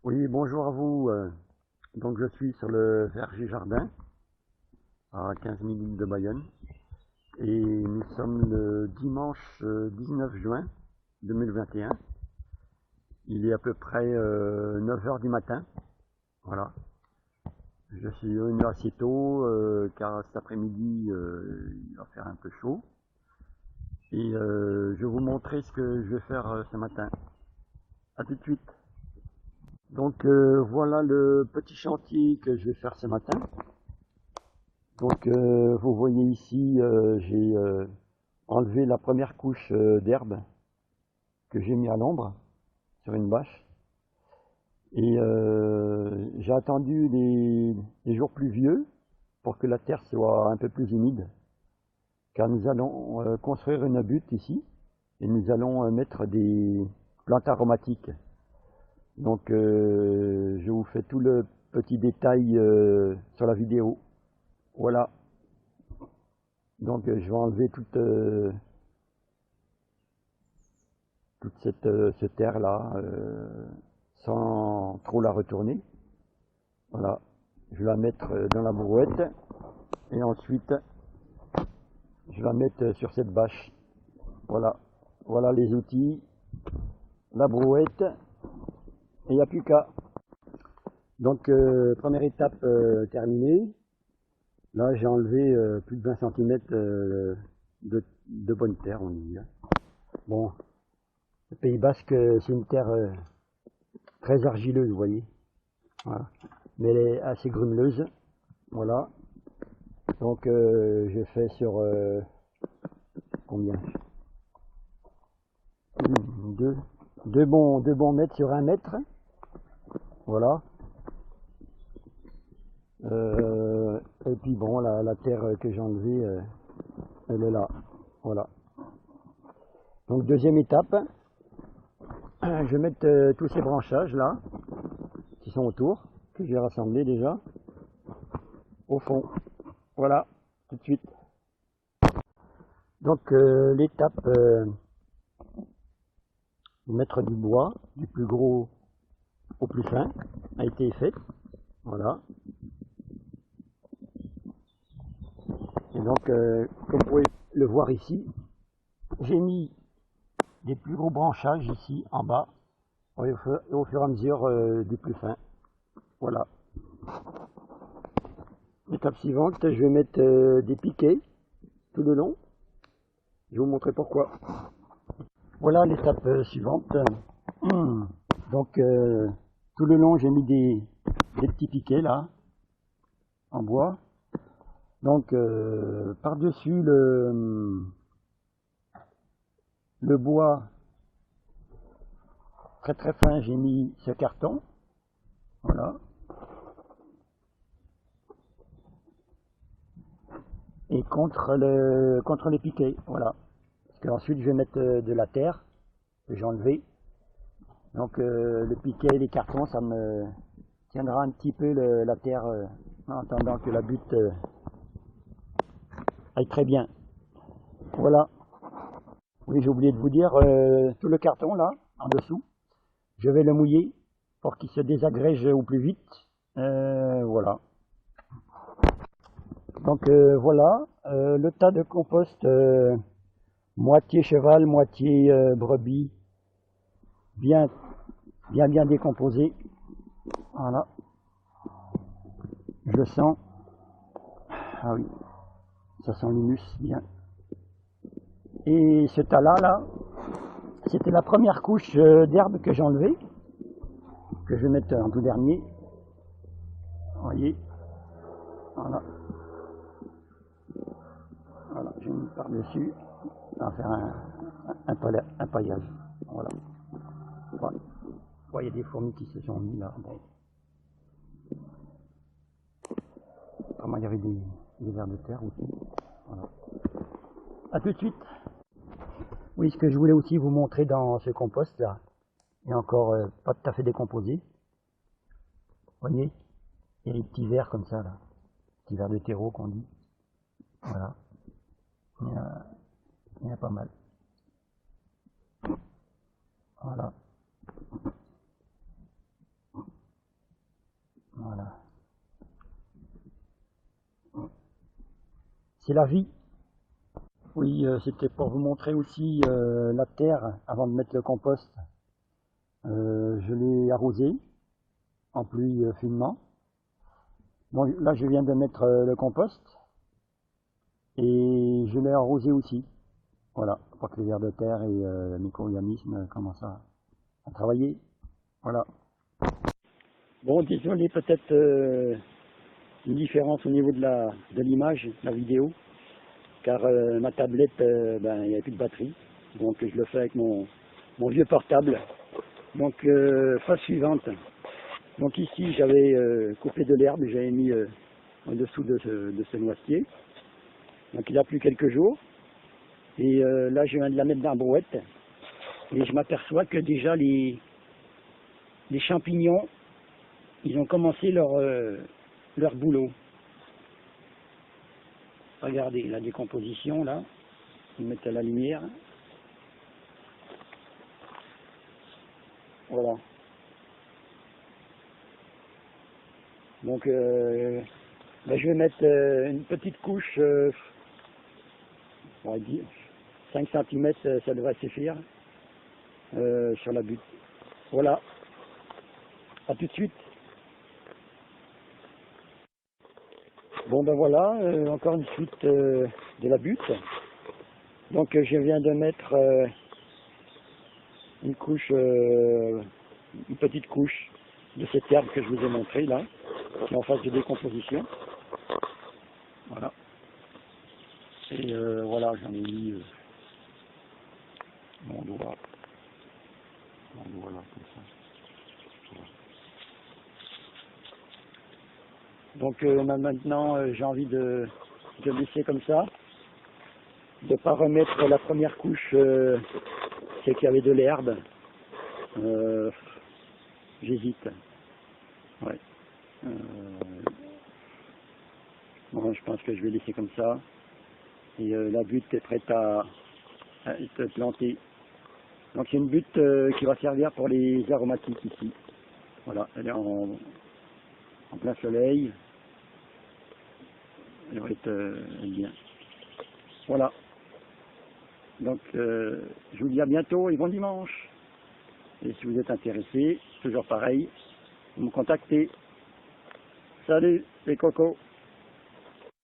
Oui, bonjour à vous. Donc je suis sur le verger jardin à 15 minutes de Bayonne et nous sommes le dimanche 19 juin 2021. Il est à peu près 9 heures du matin. Voilà. Je suis venu assez tôt car cet après-midi il va faire un peu chaud et je vais vous montrer ce que je vais faire ce matin. À tout de suite. Donc voilà le petit chantier que je vais faire ce matin. Donc vous voyez ici, j'ai enlevé la première couche d'herbe que j'ai mis à l'ombre sur une bâche. Et j'ai attendu les jours pluvieux pour que la terre soit un peu plus humide. Car nous allons construire une butte ici et nous allons mettre des plantes aromatiques. Donc je vous fais tout le petit détail sur la vidéo. Voilà. Donc je vais enlever toute cette terre là sans trop la retourner. Voilà. Je vais la mettre dans la brouette et ensuite je vais la mettre sur cette bâche. Voilà. Voilà les outils, la brouette et il n'y a plus qu'à. Donc première étape terminée. Là j'ai enlevé plus de 20 cm de bonne terre, on dit. Bon, le Pays Basque, c'est une terre très argileuse, vous voyez. Voilà. Mais elle est assez grumeleuse. Voilà. Donc j'ai fait sur combien, deux bons mètres sur 1 mètre. Voilà. Et puis bon, la terre que j'ai enlevée, elle est là. Voilà. Donc deuxième étape, je vais mettre tous ces branchages là, qui sont autour, que j'ai rassemblés déjà, au fond. Voilà, tout de suite. Donc l'étape de mettre du bois, du plus gros au plus fin, a été faite. Voilà. Et donc, comme vous pouvez le voir ici, j'ai mis des plus gros branchages ici en bas, et au fur et à mesure du plus fin. Voilà. Étape suivante, je vais mettre des piquets tout le long. Je vais vous montrer pourquoi. Voilà l'étape suivante. Donc, tout le long, j'ai mis des petits piquets là, en bois. Donc, par-dessus le bois très très fin, j'ai mis ce carton. Voilà. Et contre les piquets, voilà. Parce qu'ensuite je vais mettre de la terre que j'ai enlevé. Donc le piquet et les cartons, ça me tiendra un petit peu la terre en attendant que la butte aille très bien. Voilà. Oui, j'ai oublié de vous dire, tout le carton là, en dessous, je vais le mouiller pour qu'il se désagrège au plus vite. Voilà. Donc voilà, le tas de compost, moitié cheval, moitié brebis, bien décomposé. Voilà, je le sens. Ah oui, ça sent l'humus bien. Et ce tas-là, là, c'était la première couche d'herbe que j'ai enlevée, que je vais mettre en tout dernier. Vous voyez, voilà. Voilà, j'ai mis par-dessus. On va faire un paillage. Voilà. Voilà. Vous voyez des fourmis qui se sont mis là. Bon. Comment il y avait des vers de terre aussi. Voilà. A tout de suite. Oui, ce que je voulais aussi vous montrer dans ce compost là, il est encore pas tout à fait décomposé. Vous voyez, il y a des petits vers comme ça là, petits vers de terreau qu'on dit. Voilà, il y en a pas mal. Voilà. c'est la vie. Oui, c'était pour vous montrer aussi la terre avant de mettre le compost. Je l'ai arrosé en pluie finement. Bon, là, je viens de mettre le compost et je l'ai arrosé aussi. Voilà, pour que les vers de terre et le micro-organisme commencent à travailler. Voilà. Bon, désolé, peut-être une différence au niveau de l'image, la vidéo, car ma tablette, ben, il n'y avait plus de batterie, donc je le fais avec mon vieux portable. Donc, phase suivante. Donc ici, j'avais coupé de l'herbe, j'avais mis en dessous de ce noisetier. Donc il a plu quelques jours. Et là, je viens de la mettre dans la brouette. Et je m'aperçois que déjà les champignons, ils ont commencé leur boulot. Regardez la décomposition là. Ils mettent à la lumière. Voilà. Donc ben, je vais mettre une petite couche, on va dire 5 cm, ça devrait suffire sur la butte. Voilà. À tout de suite. Bon ben voilà, encore une suite de la butte. Donc je viens de mettre une couche, une petite couche de cette herbe que je vous ai montré là, qui est en phase de décomposition. Voilà. Et voilà, j'en ai mis mon doigt. Voilà, comme ça. Voilà. Donc maintenant, j'ai envie de laisser comme ça, de ne pas remettre la première couche, c'est qu'il y avait de l'herbe. J'hésite. Ouais. Bon, je pense que je vais laisser comme ça. Et la butte est prête à être plantée. Donc c'est une butte qui va servir pour les aromatiques ici. Voilà, elle est en plein soleil. Elle va être bien. Voilà. Donc je vous dis à bientôt et bon dimanche. Et si vous êtes intéressé, toujours pareil, vous me contactez. Salut les cocos.